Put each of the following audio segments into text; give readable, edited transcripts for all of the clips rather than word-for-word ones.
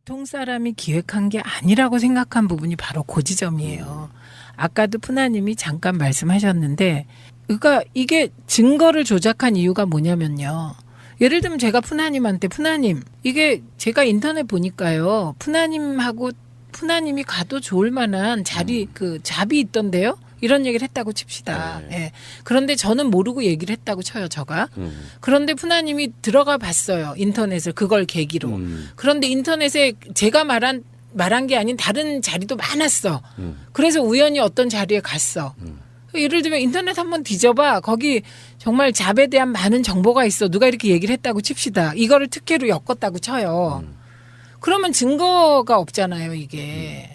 보통 사람이 기획한 게 아니라고 생각한 부분이 바로 그 지점이에요. 아까도 푸나님이 잠깐 말씀하셨는데, 그러니까 이게 증거를 조작한 이유가 뭐냐면요. 예를 들면 제가 푸나님한테 푸나님, 이게 제가 인터넷 보니까요. 푸나님이 가도 좋을 만한 잡이 있던데요. 이런 얘기를 했다고 칩시다. 네. 예. 그런데 저는 모르고 얘기를 했다고 쳐요, 저가. 그런데 푸나님이 들어가 봤어요, 인터넷을. 그걸 계기로. 그런데 인터넷에 제가 말한 게 아닌 다른 자리도 많았어. 그래서 우연히 어떤 자리에 갔어. 예를 들면 인터넷 한번 뒤져봐. 거기 정말 잡에 대한 많은 정보가 있어. 누가 이렇게 얘기를 했다고 칩시다. 이거를 특혜로 엮었다고 쳐요. 그러면 증거가 없잖아요, 이게.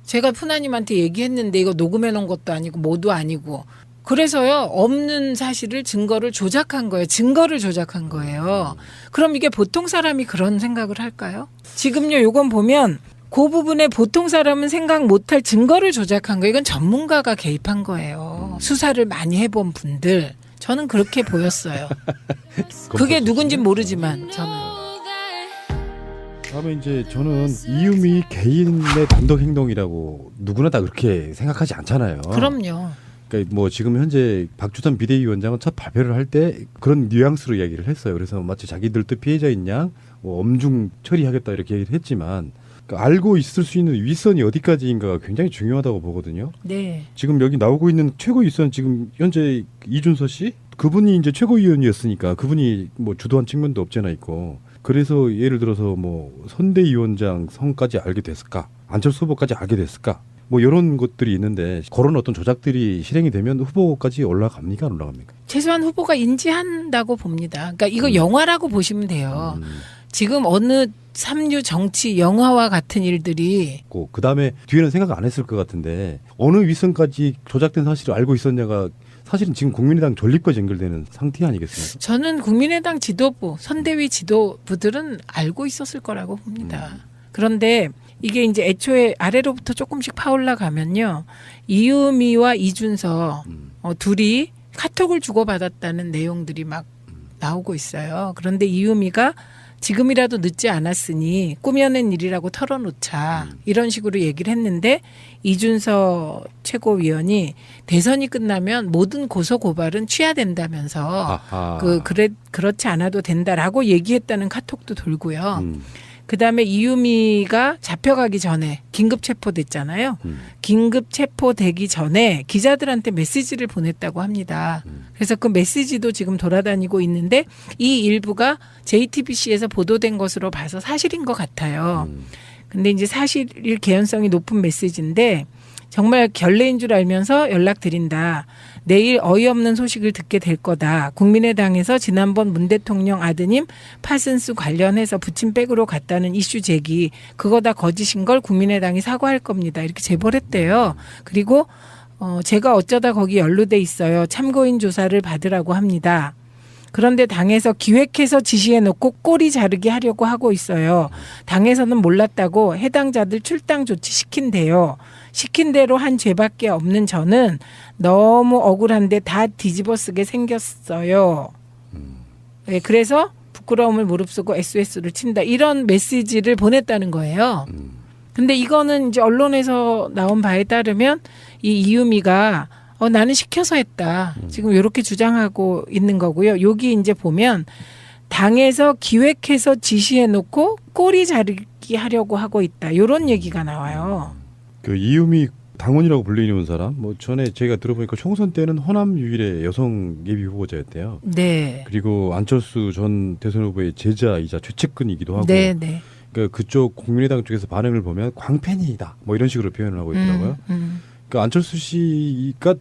제가 푸나님한테 얘기했는데 이거 녹음해 놓은 것도 아니고 뭐도 아니고. 그래서요, 없는 사실을 증거를 조작한 거예요. 증거를 조작한 거예요. 그럼 이게 보통 사람이 그런 생각을 할까요? 지금요, 요건 보면 그 부분에 보통 사람은 생각 못할 증거를 조작한 거예요. 이건 전문가가 개입한 거예요. 수사를 많이 해본 분들. 저는 그렇게 보였어요. 그게 누군지 모르지만 저는. 다음에 이제 저는 이유미 개인의 단독 행동이라고 누구나 다 그렇게 생각하지 않잖아요. 그럼요. 그러니까 뭐 지금 현재 박주선 비대위원장은 첫 발표를 할 때 그런 뉘앙스로 이야기를 했어요. 그래서 마치 자기들도 피해자인 양 뭐 엄중 처리하겠다 이렇게 얘기를 했지만, 그러니까 알고 있을 수 있는 윗선이 어디까지인가가 굉장히 중요하다고 보거든요. 네. 지금 여기 나오고 있는 최고 윗선 지금 현재 이준서 씨? 그분이 이제 최고위원이었으니까 그분이 뭐 주도한 측면도 없잖아 있고. 그래서 예를 들어서 뭐 선대위원장 성까지 알게 됐을까? 안철수 후보까지 알게 됐을까? 뭐 이런 것들이 있는데 그런 어떤 조작들이 실행이 되면 후보까지 올라갑니까? 안 올라갑니까? 최소한 후보가 인지한다고 봅니다. 그러니까 이거 영화라고 보시면 돼요. 지금 어느 삼류 정치 영화와 같은 일들이. 그 다음에 뒤에는 생각 안 했을 것 같은데 어느 윗선까지 조작된 사실을 알고 있었냐가 사실은 지금 국민의당 존립과 연결되는 상태 아니겠습니까? 저는 국민의당 지도부, 선대위 지도부들은 알고 있었을 거라고 봅니다. 그런데 이게 이제 애초에 아래로부터 조금씩 파올라 가면요. 이유미와 이준서 둘이 카톡을 주고받았다는 내용들이 막 나오고 있어요. 그런데 이유미가 지금이라도 늦지 않았으니 꾸며낸 일이라고 털어놓자 이런 식으로 얘기를 했는데, 이준서 최고위원이 대선이 끝나면 모든 고소 고발은 취하된다면서 그렇지 않아도 된다라고 얘기했다는 카톡도 돌고요. 그다음에 이유미가 잡혀가기 전에 긴급 체포됐잖아요. 긴급 체포되기 전에 기자들한테 메시지를 보냈다고 합니다. 그래서 그 메시지도 지금 돌아다니고 있는데 이 일부가 JTBC에서 보도된 것으로 봐서 사실인 것 같아요. 근데 이제 사실일 개연성이 높은 메시지인데, 정말 결례인 줄 알면서 연락드린다. 내일 어이없는 소식을 듣게 될 거다. 국민의당에서 지난번 문 대통령 아드님 파슨스 관련해서 부침백으로 갔다는 이슈 제기, 그거 다 거짓인 걸 국민의당이 사과할 겁니다. 이렇게 제보를 했대요. 그리고 제가 어쩌다 거기 연루돼 있어요. 참고인 조사를 받으라고 합니다. 그런데 당에서 기획해서 지시해놓고 꼬리 자르기 하려고 하고 있어요. 당에서는 몰랐다고 해당자들 출당 조치 시킨대요. 시킨 대로 한 죄밖에 없는 저는 너무 억울한데 다 뒤집어 쓰게 생겼어요. 네, 그래서 부끄러움을 무릅쓰고 SOS를 친다. 이런 메시지를 보냈다는 거예요. 근데 이거는 이제 언론에서 나온 바에 따르면 이 이유미가 나는 시켜서 했다. 지금 이렇게 주장하고 있는 거고요. 여기 이제 보면 당에서 기획해서 지시해놓고 꼬리 자르기 하려고 하고 있다. 이런 얘기가 나와요. 그 이유미 당원이라고 불리는 사람, 뭐 전에 제가 들어보니까 총선 때는 호남 유일의 여성 예비 후보자였대요. 네. 그리고 안철수 전 대선 후보의 제자이자 최측근이기도 하고. 네, 네. 그러니까 그쪽 국민의당 쪽에서 반응을 보면 광팬이다. 뭐 이런 식으로 표현을 하고 있더라고요. 그러니까 안철수 씨가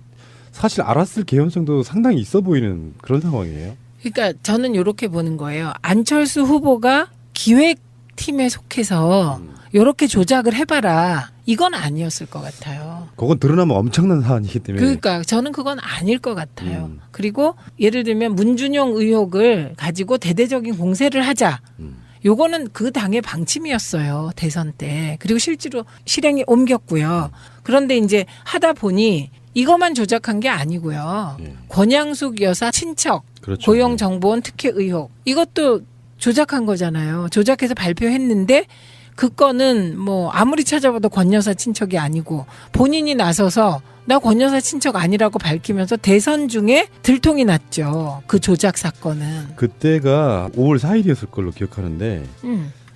사실 알았을 개연성도 상당히 있어 보이는 그런 상황이에요. 그러니까 저는 이렇게 보는 거예요. 안철수 후보가 기획팀에 속해서 이렇게 조작을 해봐라. 이건 아니었을 것 같아요. 그건 드러나면 엄청난 사안이기 때문에. 그러니까 저는 그건 아닐 것 같아요. 그리고 예를 들면 문준용 의혹을 가지고 대대적인 공세를 하자. 요거는 그 당의 방침이었어요. 대선 때. 그리고 실제로 실행에 옮겼고요. 그런데 이제 하다 보니 이것만 조작한 게 아니고요. 권양숙 여사 친척, 그렇죠. 고용정보원 특혜 의혹. 이것도 조작한 거잖아요. 조작해서 발표했는데 그 건은 뭐 아무리 찾아봐도 권 여사 친척이 아니고 본인이 나서서 나 권 여사 친척 아니라고 밝히면서 대선 중에 들통이 났죠. 그 조작 사건은. 그때가 5월 4일이었을 걸로 기억하는데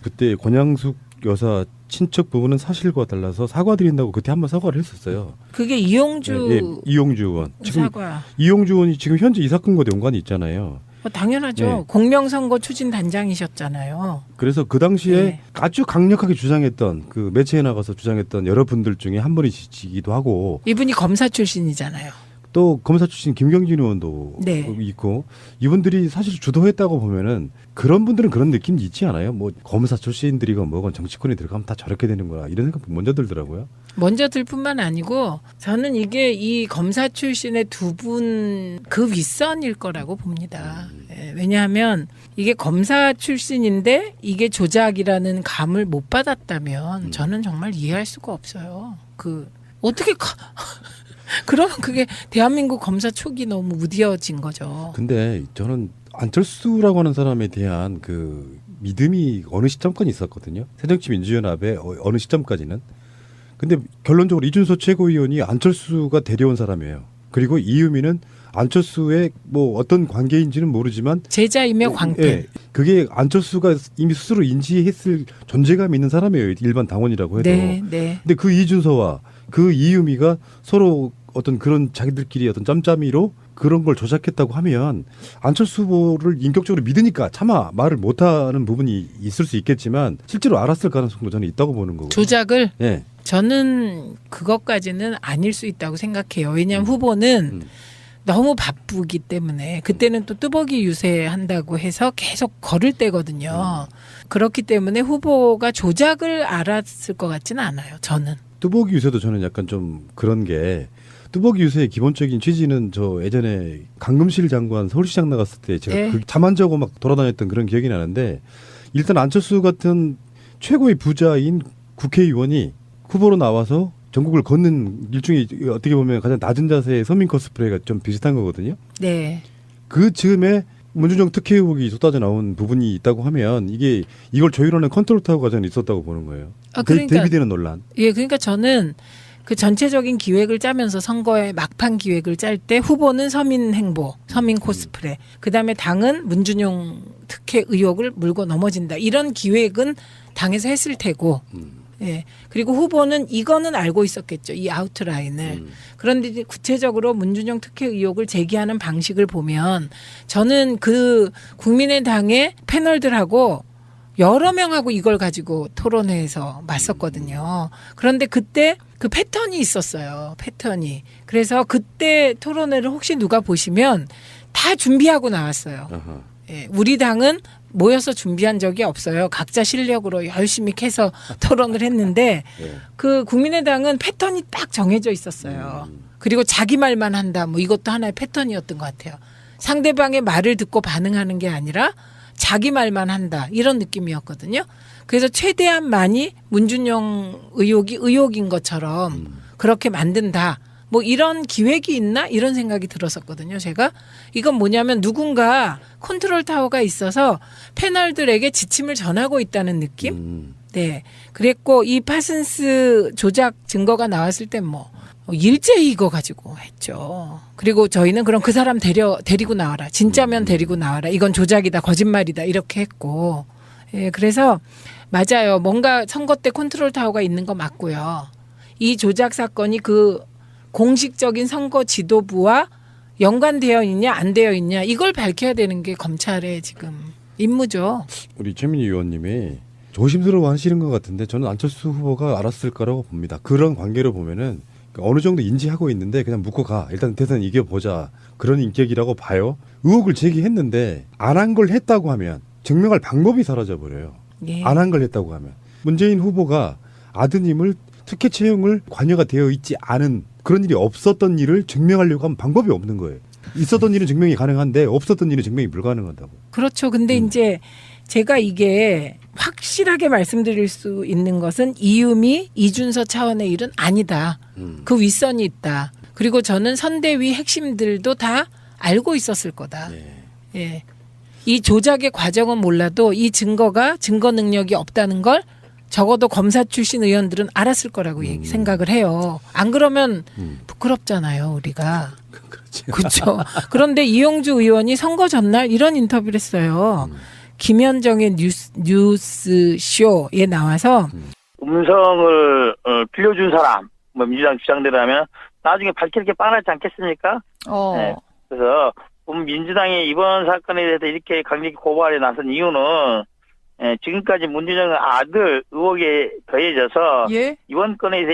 그때 권양숙 여사 친척 부분은 사실과 달라서 사과드린다고 그때 한번 사과를 했었어요. 그게 이용주 예, 이용주 의원. 지금 사과. 이용주 의원이 지금 현재 이 사건과도 연관이 있잖아요. 당연하죠. 네. 공명선거 추진 단장이셨잖아요. 그래서 그 당시에 네. 아주 강력하게 주장했던 그 매체에 나가서 주장했던 여러분들 중에 한 분이시기도 하고 이분이 검사 출신이잖아요. 또 검사 출신 김경진 의원도 네. 있고 이분들이 사실 주도했다고 보면은 그런 분들은 그런 느낌이 있지 않아요? 뭐 검사 출신들이건 뭐건 정치권에 들어가면 다 저렇게 되는 거야 이런 생각 먼저 들더라고요. 먼저 들 뿐만 아니고 저는 이게 이 검사 출신의 두 분 그 윗선일 거라고 봅니다. 예, 왜냐하면 이게 검사 출신인데 이게 조작이라는 감을 못 받았다면 저는 정말 이해할 수가 없어요. 그 어떻게 그러면 그게 대한민국 검사 촉이 너무 무뎌진 거죠. 근데 저는 안철수라고 하는 사람에 대한 그 믿음이 어느 시점까지 있었거든요. 새정치민주연합의 어느 시점까지는. 근데 결론적으로 이준석 최고위원이 안철수가 데려온 사람이에요. 그리고 이유미는 안철수의 뭐 어떤 관계인지는 모르지만 제자이며 광팬. 예, 그게 안철수가 이미 스스로 인지했을 존재감이 있는 사람이에요. 일반 당원이라고 해도. 네, 네. 근데 그 이준서와 그 이유미가 서로 어떤 그런 자기들끼리 어떤 짬짬이로 그런 걸 조작했다고 하면 안철수 후보를 인격적으로 믿으니까 차마 말을 못하는 부분이 있을 수 있겠지만 실제로 알았을 가능성도 저는 있다고 보는 거고. 조작을 예. 저는 그것까지는 아닐 수 있다고 생각해요. 왜냐하면 후보는 너무 바쁘기 때문에 그때는 또 뚜벅이 유세한다고 해서 계속 걸을 때거든요. 그렇기 때문에 후보가 조작을 알았을 것 같지는 않아요. 저는. 뚜벅이 유세도 저는 약간 좀 그런 게 뚜벅이 유세의 기본적인 취지는 저 예전에 강금실 장관 서울시장 나갔을 때 제가 네. 그 잠 안 자고 막 돌아다녔던 그런 기억이 나는데 일단 안철수 같은 최고의 부자인 국회의원이 후보로 나와서 전국을 걷는 일종의 어떻게 보면 가장 낮은 자세의 서민 코스프레가 좀 비슷한 거거든요. 네. 그 즈음에 문준영 특혜 의혹이 쏟아져 나온 부분이 있다고 하면 이게 이걸 조율하는 컨트롤 타워 과정이 있었다고 보는 거예요. 그러니까, 대비되는 논란. 예, 그러니까 저는 그 전체적인 기획을 짜면서 선거의 막판 기획을 짤 때 후보는 서민 행보, 서민 코스프레, 그다음에 당은 문준용 특혜 의혹을 물고 넘어진다. 이런 기획은 당에서 했을 테고. 예. 그리고 후보는 이거는 알고 있었겠죠. 이 아웃라인을. 그런데 이제 구체적으로 문준용 특혜 의혹을 제기하는 방식을 보면 저는 그 국민의당의 패널들하고 여러 명하고 이걸 가지고 토론회에서 맞섰거든요. 그런데 그때 그 패턴이 있었어요. 패턴이. 그래서 그때 토론회를 혹시 누가 보시면 다 준비하고 나왔어요. 아하. 예, 우리 당은 모여서 준비한 적이 없어요. 각자 실력으로 열심히 캐서 토론을 했는데 네. 그 국민의당은 패턴이 딱 정해져 있었어요. 그리고 자기 말만 한다. 뭐 이것도 하나의 패턴이었던 것 같아요. 상대방의 말을 듣고 반응하는 게 아니라 자기 말만 한다. 이런 느낌이었거든요. 그래서 최대한 많이 문준용 의혹이 의혹인 것처럼 그렇게 만든다. 뭐 이런 기획이 있나 이런 생각이 들었었거든요. 제가 이건 뭐냐면 누군가 컨트롤 타워가 있어서 패널들에게 지침을 전하고 있다는 느낌. 네, 그랬고 이 파슨스 조작 증거가 나왔을 땐 뭐 일제히 이거 가지고 했죠. 그리고 저희는 그럼 그 사람 데리고 나와라. 진짜면 데리고 나와라. 이건 조작이다, 거짓말이다 이렇게 했고. 예, 그래서 맞아요. 뭔가 선거 때 컨트롤 타워가 있는 거 맞고요. 이 조작 사건이 그 공식적인 선거 지도부와 연관되어 있냐 안 되어 있냐 이걸 밝혀야 되는 게 검찰의 지금 임무죠. 우리 최민희 의원님이 조심스러워 하시는 것 같은데 저는 안철수 후보가 알았을 거라고 봅니다. 그런 관계로 보면은 어느 정도 인지하고 있는데 그냥 묻고 가. 일단 대선 이겨보자. 그런 인격이라고 봐요. 의혹을 제기했는데 안 한 걸 했다고 하면 증명할 방법이 사라져버려요. 예. 안 한 걸 했다고 하면. 문재인 후보가 아드님을 특혜 채용을 관여가 되어 있지 않은 그런 일이 없었던 일을 증명하려고 하면 방법이 없는 거예요. 있었던 일은 증명이 가능한데 없었던 일은 증명이 불가능하다고. 그렇죠. 근데 이제 제가 이게 확실하게 말씀드릴 수 있는 것은 이유미, 이준서 차원의 일은 아니다. 그 윗선이 있다. 그리고 저는 선대위 핵심들도 다 알고 있었을 거다. 예. 이 조작의 과정은 몰라도 이 증거 능력이 없다는 걸 적어도 검사 출신 의원들은 알았을 거라고 생각을 해요. 안 그러면 부끄럽잖아요, 우리가. 그렇죠. 그런데 이용주 의원이 선거 전날 이런 인터뷰를 했어요. 김현정의 뉴스쇼에 나와서 음성을 빌려준 사람, 뭐 민주당 주장대로라면 나중에 밝힐 게 뻔하지 않겠습니까? 네. 그래서 민주당이 이번 사건에 대해서 이렇게 강력히 고발에 나선 이유는 지금까지 문준영 아들 의혹에 더해져서 예? 이번 건에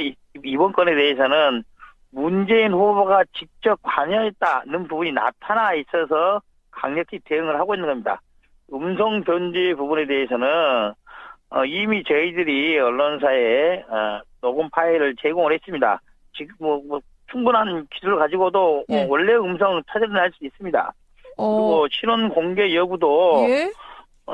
대해서는 문재인 후보가 직접 관여했다는 부분이 나타나 있어서 강력히 대응을 하고 있는 겁니다. 음성 변제 부분에 대해서는 이미 저희들이 언론사에 녹음 파일을 제공을 했습니다. 지금 뭐 충분한 기술을 가지고도 예. 원래 음성 찾아낼 수 있습니다. 그리고 신원 공개 여부도 예?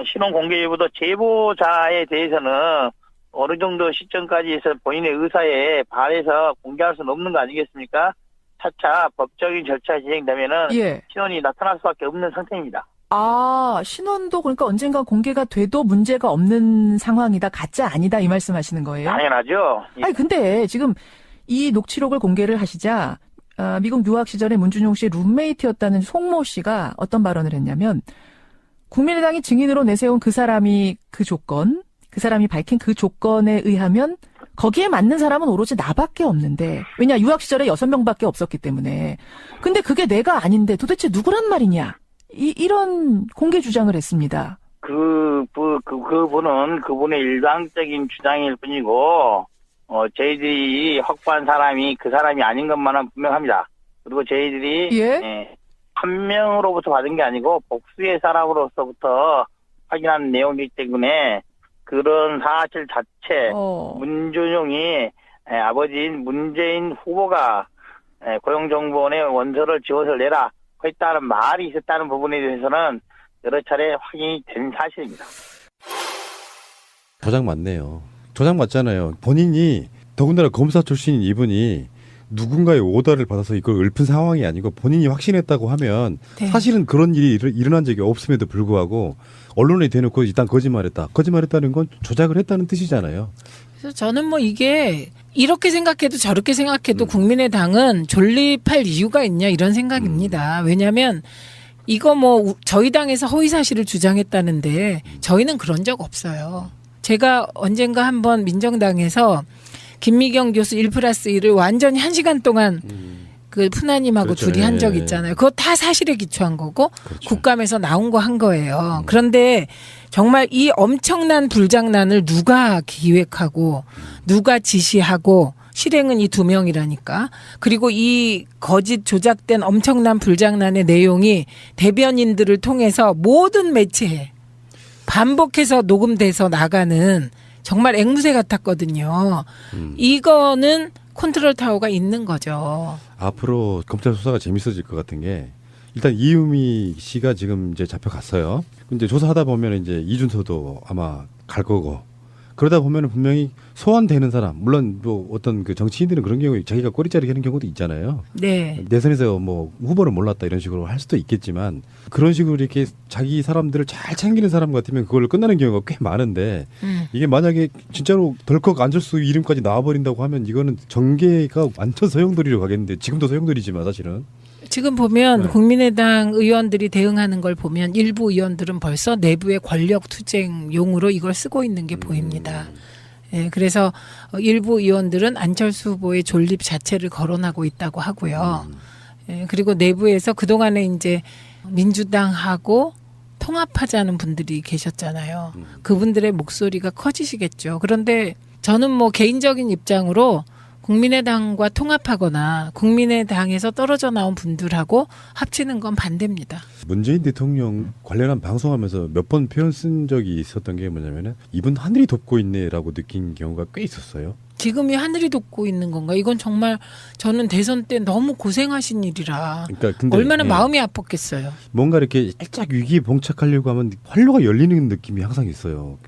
신원 공개 여부도 제보자에 대해서는 어느 정도 시점까지 해서 본인의 의사에 반해서 공개할 수는 없는 거 아니겠습니까? 차차 법적인 절차 진행되면은 예. 신원이 나타날 수밖에 없는 상태입니다. 아, 신원도 그러니까 언젠가 공개가 돼도 문제가 없는 상황이다. 가짜 아니다. 이 말씀하시는 거예요? 당연하죠. 아니 근데 지금 이 녹취록을 공개를 하시자 미국 유학 시절에 문준용 씨의 룸메이트였다는 송모 씨가 어떤 발언을 했냐면 국민의당이 증인으로 내세운 그 사람이 밝힌 그 조건에 의하면 거기에 맞는 사람은 오로지 나밖에 없는데 왜냐 유학 시절에 6명밖에 없었기 때문에 근데 그게 내가 아닌데 도대체 누구란 말이냐 이런 공개 주장을 했습니다. 그분은 그분의 일방적인 주장일 뿐이고 저희들이 확보한 사람이 그 사람이 아닌 것만은 분명합니다. 그리고 저희들이 한 명으로부터 받은 게 아니고 복수의 사람으로서부터 확인한 내용이기 때문에 그런 사실 자체 문준용이 아버지인 문재인 후보가 고용정보원에 원서를 지원서를 내라 했다는 말이 있었다는 부분에 대해서는 여러 차례 확인이 된 사실입니다. 조작 맞네요. 조작 맞잖아요. 본인이 더군다나 검사 출신인 이분이 누군가의 오더를 받아서 이걸 읊은 상황이 아니고 본인이 확신했다고 하면 네. 사실은 그런 일이 일어난 적이 없음에도 불구하고 언론에 대놓고 일단 거짓말했다. 거짓말했다는 건 조작을 했다는 뜻이잖아요. 그래서 저는 뭐 이게 이렇게 생각해도 저렇게 생각해도 국민의당은 존립할 이유가 있냐 이런 생각입니다. 왜냐하면 이거 뭐 저희 당에서 허위 사실을 주장했다는데 저희는 그런 적 없어요. 제가 언젠가 한번 민정당에서 김미경 교수 1+1을 완전히 1시간 동안 그 푸나님하고 그렇죠. 둘이 한 적 있잖아요. 그거 다 사실에 기초한 거고 그렇죠. 국감에서 나온 거 한 거예요. 그런데 정말 이 엄청난 불장난을 누가 기획하고 누가 지시하고 실행은 이 2명이라니까. 그리고 이 거짓 조작된 엄청난 불장난의 내용이 대변인들을 통해서 모든 매체에 반복해서 녹음돼서 나가는 정말 앵무새 같았거든요. 이거는 컨트롤 타워가 있는 거죠. 앞으로 검찰 수사가 재밌어질 것 같은 게 일단 이유미 씨가 지금 이제 잡혀갔어요. 근데 조사하다 보면 이제 이준서도 아마 갈 거고 그러다 보면 분명히 소환되는 사람 물론 뭐 어떤 그 정치인들은 그런 경우에 자기가 꼬리자리 하는 경우도 있잖아요. 네. 내선에서 뭐 후보를 몰랐다 이런 식으로 할 수도 있겠지만 그런 식으로 이렇게 자기 사람들을 잘 챙기는 사람 같으면 그걸로 끝나는 경우가 꽤 많은데 이게 만약에 진짜로 덜컥 안철수 이름까지 나와버린다고 하면 이거는 정계가 완전 소용돌이로 가겠는데 지금도 소용돌이지만 사실은. 지금 보면 네. 국민의당 의원들이 대응하는 걸 보면 일부 의원들은 벌써 내부의 권력 투쟁용으로 이걸 쓰고 있는 게 보입니다. 예, 그래서 일부 의원들은 안철수 후보의 존립 자체를 거론하고 있다고 하고요. 예, 그리고 내부에서 그동안에 이제 민주당하고 통합하자는 분들이 계셨잖아요. 그분들의 목소리가 커지시겠죠. 그런데 저는 뭐 개인적인 입장으로 국민의당과 통합하거나 국민의당에서 떨어져 나온 분들하고 합치는 건 반대입니다. 문재인 대통령 관련한 방송하면서 몇 번 표현 쓴 적이 있었던 게 뭐냐면은 이분 하늘이 돕고 있네라고 느낀 경우가 꽤 있었어요. 지금이 하늘이 돕고 있는 건가? 이건 정말 저는 대선 때 너무 고생하신 일이라 그러니까 근데 얼마나 마음이 아팠겠어요. 뭔가 이렇게 살짝 위기에 봉착하려고 하면 활로가 열리는 느낌이 항상 있어요.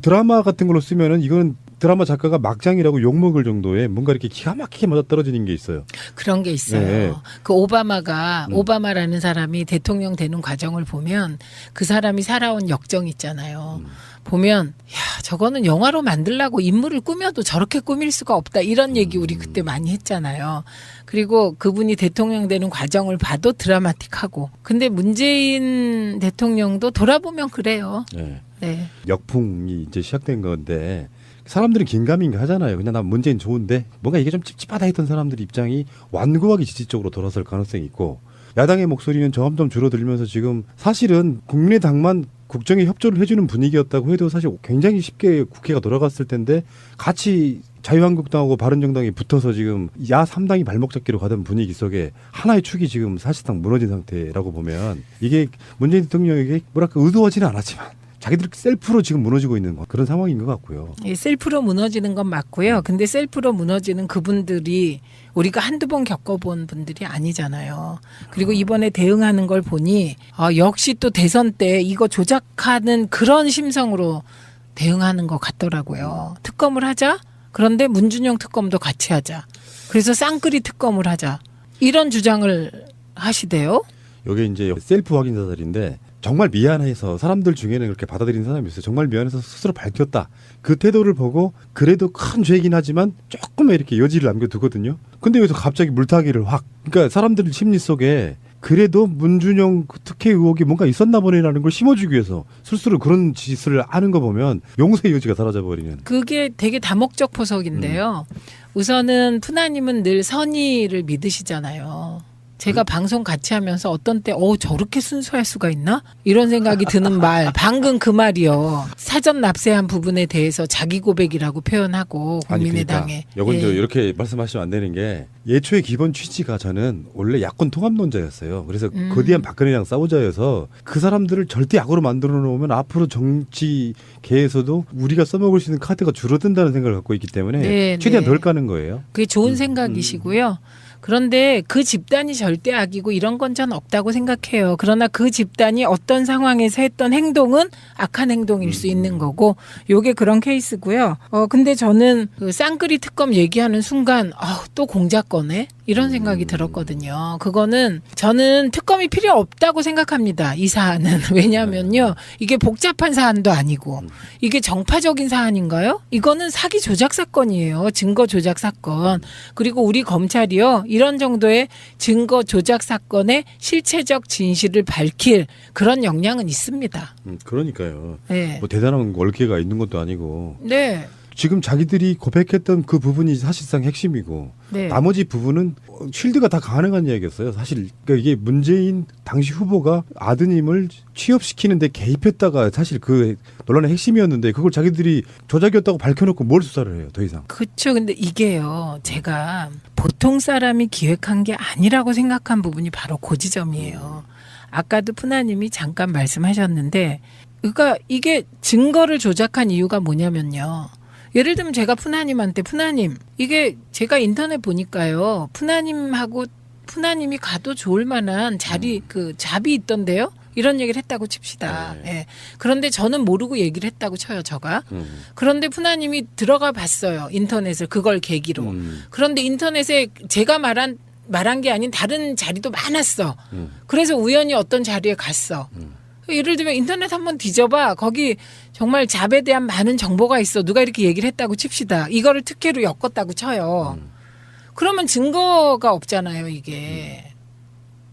드라마 같은 걸로 쓰면은 이거는 드라마 작가가 막장이라고 욕먹을 정도의 뭔가 이렇게 기가 막히게 맞아떨어지는 게 있어요. 그런 게 있어요. 네. 그 오바마라는 사람이 대통령 되는 과정을 보면 그 사람이 살아온 역정 있잖아요. 보면 야 저거는 영화로 만들려고 인물을 꾸며도 저렇게 꾸밀 수가 없다 이런 얘기 우리 그때 많이 했잖아요. 그리고 그분이 대통령 되는 과정을 봐도 드라마틱하고 근데 문재인 대통령도 돌아보면 그래요. 네. 네. 역풍이 이제 시작된 건데 사람들은 긴가민가 하잖아요. 그냥 난 문재인 좋은데 뭔가 이게 좀 찝찝하다 했던 사람들 입장이 완고하게 지지적으로 돌아설 가능성이 있고 야당의 목소리는 점점 줄어들면서 지금 사실은 국민의당만 국정에 협조를 해주는 분위기였다고 해도 사실 굉장히 쉽게 국회가 돌아갔을 텐데 같이 자유한국당하고 바른정당이 붙어서 지금 야 3당이 발목 잡기로 가던 분위기 속에 하나의 축이 지금 사실상 무너진 상태라고 보면 이게 문재인 대통령에게 뭐랄까 의도하지는 않았지만 자기들 셀프로 지금 무너지고 있는 그런 상황인 것 같고요. 예, 셀프로 무너지는 건 맞고요. 근데 셀프로 무너지는 그분들이 우리가 한두 번 겪어본 분들이 아니잖아요. 그리고 이번에 대응하는 걸 보니 역시 또 대선 때 이거 조작하는 그런 심성으로 대응하는 것 같더라고요. 특검을 하자. 그런데 문준용 특검도 같이 하자. 그래서 쌍끌이 특검을 하자. 이런 주장을 하시대요. 이게 이제 셀프 확인 사살인데 정말 미안해서 사람들 중에는 그렇게 받아들이는 사람이 있어요. 정말 미안해서 스스로 밝혔다. 그 태도를 보고 그래도 큰 죄이긴 하지만 조금 이렇게 여지를 남겨두거든요. 근데 여기서 갑자기 물타기를 확. 그러니까 사람들 심리 속에 그래도 문준용 특혜 의혹이 뭔가 있었나 보네라는 걸 심어주기 위해서 스스로 그런 짓을 하는 거 보면 용서의 여지가 사라져버리는. 그게 되게 다목적 포석인데요. 우선은 푸나님은 늘 선의를 믿으시잖아요. 제가 방송 같이 하면서 어떤 때 저렇게 순수할 수가 있나? 이런 생각이 드는 말. 방금 그 말이요. 사전 납세한 부분에 대해서 자기 고백이라고 표현하고 국민의당에. 이건 예. 이렇게 말씀하시면 안 되는 게 예초의 기본 취지가 저는 원래 야권 통합론자였어요. 그래서 거대한 박근혜랑 싸우자여서 그 사람들을 절대 약으로 만들어 놓으면 앞으로 정치계에서도 우리가 써먹을 수 있는 카드가 줄어든다는 생각을 갖고 있기 때문에 네, 최대한 네. 덜 까는 거예요. 그게 좋은 생각이시고요. 그런데 그 집단이 절대 악이고 이런 건 전 없다고 생각해요. 그러나 그 집단이 어떤 상황에서 했던 행동은 악한 행동일 수 있는 거고 요게 그런 케이스고요. 근데 저는 그 쌍끌이 특검 얘기하는 순간 또 공작거네? 이런 생각이 들었거든요. 그거는 저는 특검이 필요 없다고 생각합니다. 이 사안은. 왜냐하면요. 이게 복잡한 사안도 아니고 이게 정파적인 사안인가요? 이거는 사기 조작 사건이에요. 증거 조작 사건. 그리고 우리 검찰이요. 이런 정도의 증거 조작 사건의 실체적 진실을 밝힐 그런 역량은 있습니다. 그러니까요. 네. 뭐 대단한 얼개가 있는 것도 아니고. 네. 지금 자기들이 고백했던 그 부분이 사실상 핵심이고 네. 나머지 부분은 쉴드가 다 가능한 이야기였어요. 사실 그러니까 이게 문재인 당시 후보가 아드님을 취업시키는데 개입했다가 사실 그 논란의 핵심이었는데 그걸 자기들이 조작이었다고 밝혀놓고 뭘 수사를 해요. 더 이상. 그렇죠. 근데 이게요. 제가 보통 사람이 기획한 게 아니라고 생각한 부분이 바로 그 지점이에요. 아까도 푸나님이 잠깐 말씀하셨는데 그러니까 이게 증거를 조작한 이유가 뭐냐면요. 예를 들면 제가 푸나님한테 푸나님 이게 제가 인터넷 보니까요. 푸나님이 가도 좋을 만한 자리 그 잡이 있던데요. 이런 얘기를 했다고 칩시다. 네. 예. 그런데 저는 모르고 얘기를 했다고 쳐요. 저가. 그런데 푸나님이 들어가 봤어요. 인터넷을 그걸 계기로. 그런데 인터넷에 제가 말한 게 아닌 다른 자리도 많았어. 그래서 우연히 어떤 자리에 갔어. 예를 들면 인터넷 한번 뒤져봐. 거기 정말 잡에 대한 많은 정보가 있어. 누가 이렇게 얘기를 했다고 칩시다. 이거를 특혜로 엮었다고 쳐요. 그러면 증거가 없잖아요, 이게.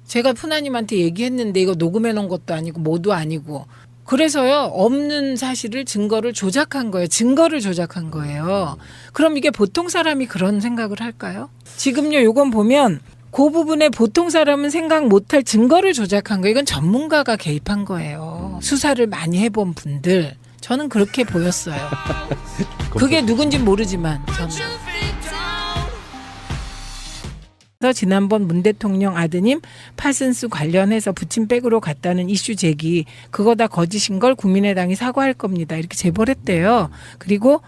제가 푸나님한테 얘기했는데 이거 녹음해 놓은 것도 아니고 뭐도 아니고. 그래서요, 없는 사실을 증거를 조작한 거예요. 증거를 조작한 거예요. 그럼 이게 보통 사람이 그런 생각을 할까요? 지금요, 요건 보면 그 부분에 보통 사람은 생각 못할 증거를 조작한 거예요. 이건 전문가가 개입한 거예요. 수사를 많이 해본 분들. 저는 그렇게 보였어요. 그게 누군지 모르지만 저는. 그래서 지난번 문 대통령 아드님 파슨스 관련해서 부친백으로 갔다는 이슈 제기 그거 다 거짓인 걸 국민의당이 사과할 겁니다. 이렇게 제보를 했대요. 그리고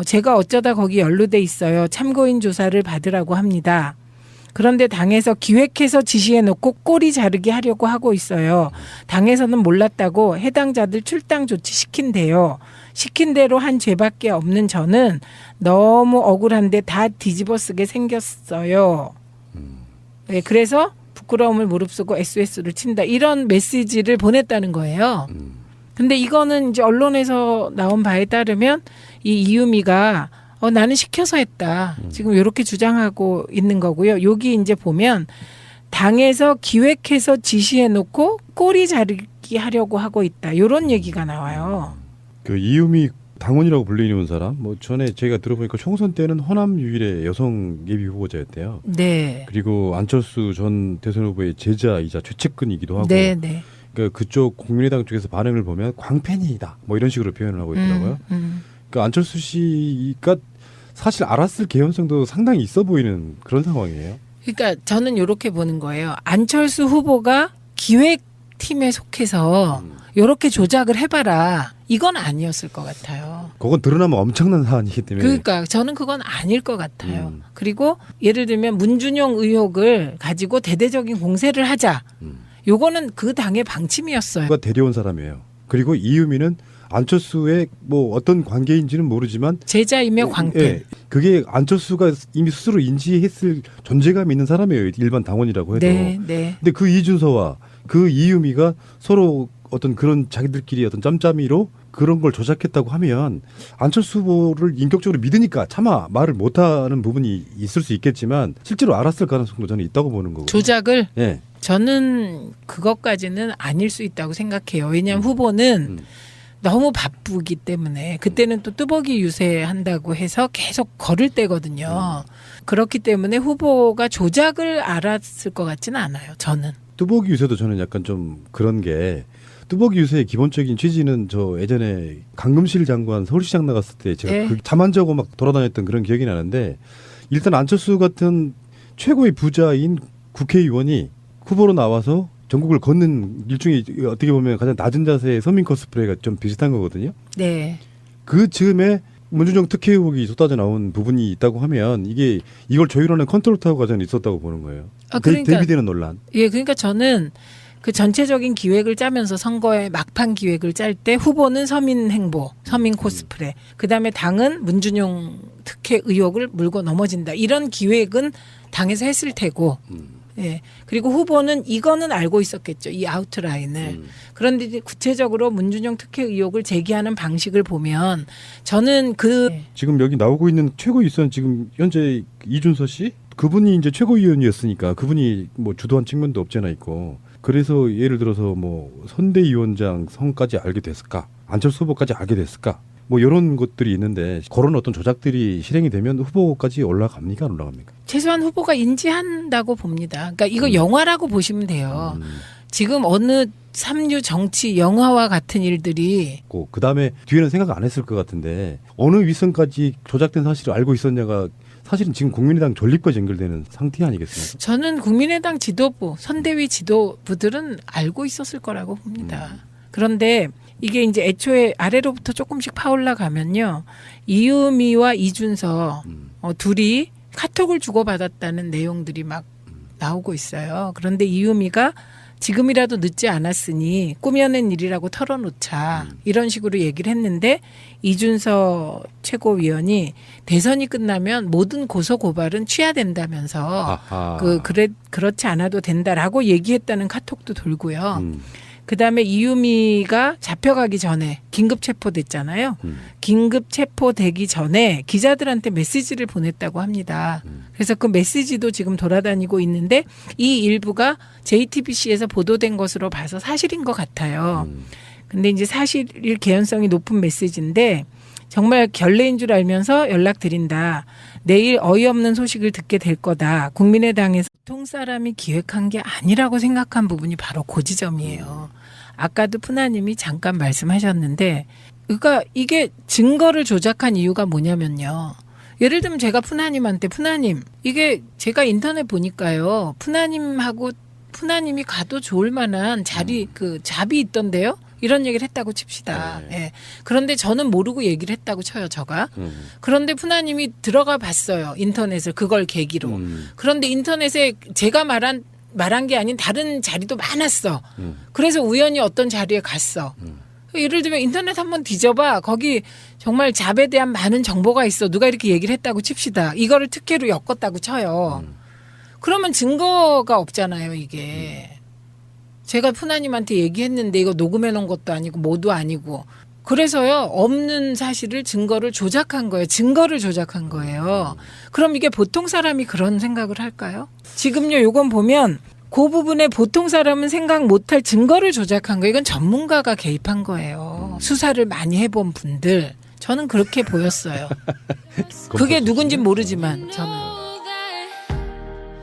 제가 어쩌다 거기 연루돼 있어요. 참고인 조사를 받으라고 합니다. 그런데 당에서 기획해서 지시해놓고 꼬리 자르기 하려고 하고 있어요. 당에서는 몰랐다고 해당자들 출당 조치 시킨대요. 시킨 대로 한 죄밖에 없는 저는 너무 억울한데 다 뒤집어 쓰게 생겼어요. 네, 그래서 부끄러움을 무릅쓰고 SOS를 친다. 이런 메시지를 보냈다는 거예요. 근데 이거는 이제 언론에서 나온 바에 따르면 이 이유미가 나는 시켜서 했다. 지금 이렇게 주장하고 있는 거고요. 여기 이제 보면 당에서 기획해서 지시해놓고 꼬리 자르기 하려고 하고 있다. 이런 얘기가 나와요. 그 이유미 당원이라고 불리는 사람, 뭐 전에 제가 들어보니까 총선 때는 호남 유일의 여성 예비 후보자였대요. 네. 그리고 안철수 전 대선 후보의 제자이자 최측근이기도 하고. 네, 네. 그러니까 그쪽 국민의당 쪽에서 반응을 보면 광팬이다. 뭐 이런 식으로 표현을 하고 있더라고요. 그러니까 안철수 씨가 사실 알았을 개연성도 상당히 있어 보이는 그런 상황이에요. 그러니까 저는 이렇게 보는 거예요. 안철수 후보가 기획팀에 속해서 이렇게 조작을 해봐라. 이건 아니었을 것 같아요. 그건 드러나면 엄청난 사안이기 때문에. 그러니까 저는 그건 아닐 것 같아요. 그리고 예를 들면 문준용 의혹을 가지고 대대적인 공세를 하자. 요거는 그 당의 방침이었어요. 누가 데려온 사람이에요. 그리고 이유미는 안철수의 뭐 어떤 관계인지는 모르지만 제자이며 광팬. 예, 그게 안철수가 이미 스스로 인지했을 존재감이 있는 사람이에요. 일반 당원이라고 해도. 네, 네. 근데 그 이준서와 그 이유미가 서로 어떤 그런 자기들끼리 어떤 짬짬이로 그런 걸 조작했다고 하면 안철수 후보를 인격적으로 믿으니까 차마 말을 못하는 부분이 있을 수 있겠지만 실제로 알았을 가능성도 저는 있다고 보는 거고. 조작을? 예. 저는 그것까지는 아닐 수 있다고 생각해요. 왜냐하면 후보는 너무 바쁘기 때문에 그때는 또 뚜벅이 유세한다고 해서 계속 걸을 때거든요. 그렇기 때문에 후보가 조작을 알았을 것 같지는 않아요. 저는. 뚜벅이 유세도 저는 약간 좀 그런 게 뚜벅이 유세의 기본적인 취지는 저 예전에 강금실 장관 서울시장 나갔을 때 제가 네. 그 잠안자고 막 돌아다녔던 그런 기억이 나는데 일단 안철수 같은 최고의 부자인 국회의원이 후보로 나와서 전국을 걷는 일종의 어떻게 보면 가장 낮은 자세의 서민 코스프레가 좀 비슷한 거거든요. 네. 그 즈음에 문준용 특혜 의혹이 쏟아져 나온 부분이 있다고 하면 이걸 조율하는 컨트롤 타워 과정이 있었다고 보는 거예요. 그러니까, 대비되는 논란. 예, 그러니까 저는 그 전체적인 기획을 짜면서 선거의 막판 기획을 짤 때 후보는 서민 행보, 서민 코스프레, 그다음에 당은 문준용 특혜 의혹을 물고 넘어진다. 이런 기획은 당에서 했을 테고. 예. 그리고 후보는 이거는 알고 있었겠죠. 이 아웃라인을. 그런데 이제 구체적으로 문준용 특혜 의혹을 제기하는 방식을 보면 저는 지금 여기 나오고 있는 최고위원 지금 현재 이준서 씨? 그분이 이제 최고위원이었으니까 그분이 뭐 주도한 측면도 없잖아 있고. 그래서 예를 들어서 뭐 선대위원장 성까지 알게 됐을까? 안철수 후보까지 알게 됐을까? 뭐 이런 것들이 있는데 그런 어떤 조작들이 실행이 되면 후보까지 올라갑니까? 안 올라갑니까? 최소한 후보가 인지한다고 봅니다. 그러니까 이거 영화라고 보시면 돼요. 지금 어느 삼류 정치 영화와 같은 일들이 그다음에 뒤에는 생각 안 했을 것 같은데 어느 윗선까지 조작된 사실을 알고 있었냐가 사실은 지금 국민의당 존립과 연결되는 상태 아니겠습니까? 저는 국민의당 지도부, 선대위 지도부들은 알고 있었을 거라고 봅니다. 그런데 이게 이제 애초에 아래로부터 조금씩 파올라 가면요. 이유미와 이준서 둘이 카톡을 주고받았다는 내용들이 막 나오고 있어요. 그런데 이유미가 지금이라도 늦지 않았으니 꾸며낸 일이라고 털어놓자 이런 식으로 얘기를 했는데 이준서 최고위원이 대선이 끝나면 모든 고소 고발은 취하된다면서 그렇지 않아도 된다라고 얘기했다는 카톡도 돌고요. 그다음에 이유미가 잡혀가기 전에 긴급 체포됐잖아요. 긴급 체포되기 전에 기자들한테 메시지를 보냈다고 합니다. 그래서 그 메시지도 지금 돌아다니고 있는데 이 일부가 JTBC에서 보도된 것으로 봐서 사실인 것 같아요. 근데 이제 사실일 개연성이 높은 메시지인데 정말 결례인 줄 알면서 연락드린다. 내일 어이없는 소식을 듣게 될 거다. 국민의당에서 보통 사람이 기획한 게 아니라고 생각한 부분이 바로 그 지점이에요. 아까도 푸나님이 잠깐 말씀하셨는데 그러니까 이게 증거를 조작한 이유가 뭐냐면요. 예를 들면 제가 푸나님한테 푸나님 이게 제가 인터넷 보니까요. 푸나님이 가도 좋을 만한 잡이 있던데요. 이런 얘기를 했다고 칩시다. 네. 예. 그런데 저는 모르고 얘기를 했다고 쳐요, 저가. 그런데 푸나님이 들어가 봤어요, 인터넷을 그걸 계기로. 그런데 인터넷에 제가 말한 게 아닌 다른 자리도 많았어. 그래서 우연히 어떤 자리에 갔어. 예를 들면 인터넷 한번 뒤져봐. 거기 정말 잡에 대한 많은 정보가 있어. 누가 이렇게 얘기를 했다고 칩시다. 이거를 특혜로 엮었다고 쳐요. 그러면 증거가 없잖아요, 이게. 제가 푸나님한테 얘기했는데 이거 녹음해 놓은 것도 아니고 뭐도 아니고. 그래서요, 없는 사실을 증거를 조작한 거예요. 증거를 조작한 거예요. 그럼 이게 보통 사람이 그런 생각을 할까요? 지금요, 요건 보면 그 부분에 보통 사람은 생각 못할 증거를 조작한 거예요. 이건 전문가가 개입한 거예요. 수사를 많이 해본 분들. 저는 그렇게 보였어요. 그게 누군진 모르지만 저는.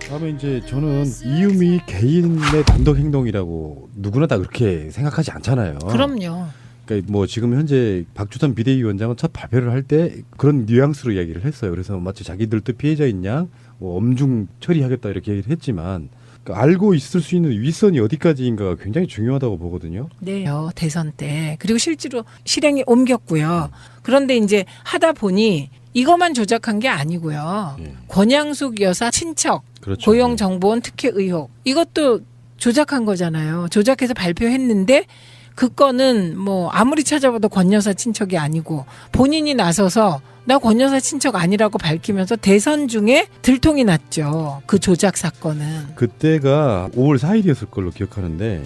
다음에 이제 저는 이유미 개인의 단독 행동이라고 누구나 다 그렇게 생각하지 않잖아요. 그럼요. 그러니까 뭐 지금 현재 박주선 비대위원장은 첫 발표를 할 때 그런 뉘앙스로 이야기를 했어요. 그래서 마치 자기들도 피해자인 양 뭐 엄중 처리하겠다 이렇게 얘기를 했지만 그러니까 알고 있을 수 있는 윗선이 어디까지인가가 굉장히 중요하다고 보거든요. 네, 대선 때. 그리고 실제로 실행에 옮겼고요. 그런데 이제 하다 보니 이것만 조작한 게 아니고요. 권양숙 여사 친척, 그렇죠. 고용정보원 특혜 의혹. 이것도 조작한 거잖아요. 조작해서 발표했는데 그 건은 뭐 아무리 찾아봐도 권 여사 친척이 아니고 본인이 나서서 나 권 여사 친척 아니라고 밝히면서 대선 중에 들통이 났죠. 그 조작 사건은. 그때가 5월 4일이었을 걸로 기억하는데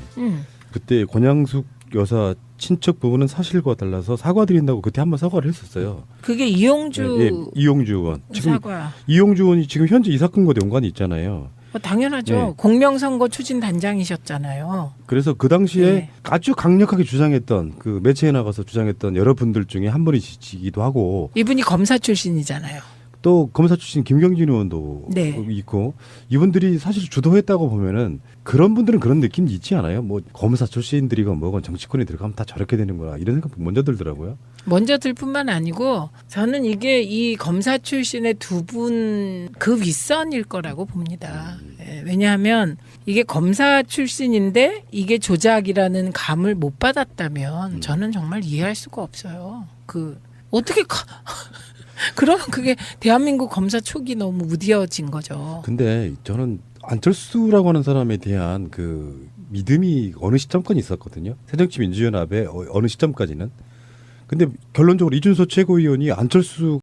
그때 권양숙 여사 친척 부분은 사실과 달라서 사과드린다고 그때 한번 사과를 했었어요. 그게 이용주 이용주 의원. 지금 사과. 이용주 의원이 지금 현재 이 사건과 연관이 있잖아요. 당연하죠. 네. 공명선거 추진 단장이셨잖아요. 그래서 그 당시에 네. 아주 강력하게 주장했던 그 매체에 나가서 주장했던 여러분들 중에 한 분이시기도 하고 이분이 검사 출신이잖아요. 또 검사 출신 김경진 의원도 네. 있고 이분들이 사실 주도했다고 보면은 그런 분들은 그런 느낌이 있지 않아요? 뭐 검사 출신들이건 뭐건 정치권에 들어가면 다 저렇게 되는구나 이런 생각 먼저 들더라고요. 먼저 들 뿐만 아니고 저는 이게 이 검사 출신의 두 분 그 윗선일 거라고 봅니다. 예, 왜냐하면 이게 검사 출신인데 이게 조작이라는 감을 못 받았다면 저는 정말 이해할 수가 없어요. 어떻게 그러면 그게 대한민국 검사 촉이 너무 무뎌진 거죠. 근데 저는 안철수라고 하는 사람에 대한 그 믿음이 어느 시점까지 있었거든요. 새정치민주연합의 어느 시점까지는. 근데 결론적으로 이준석 최고위원이 안철수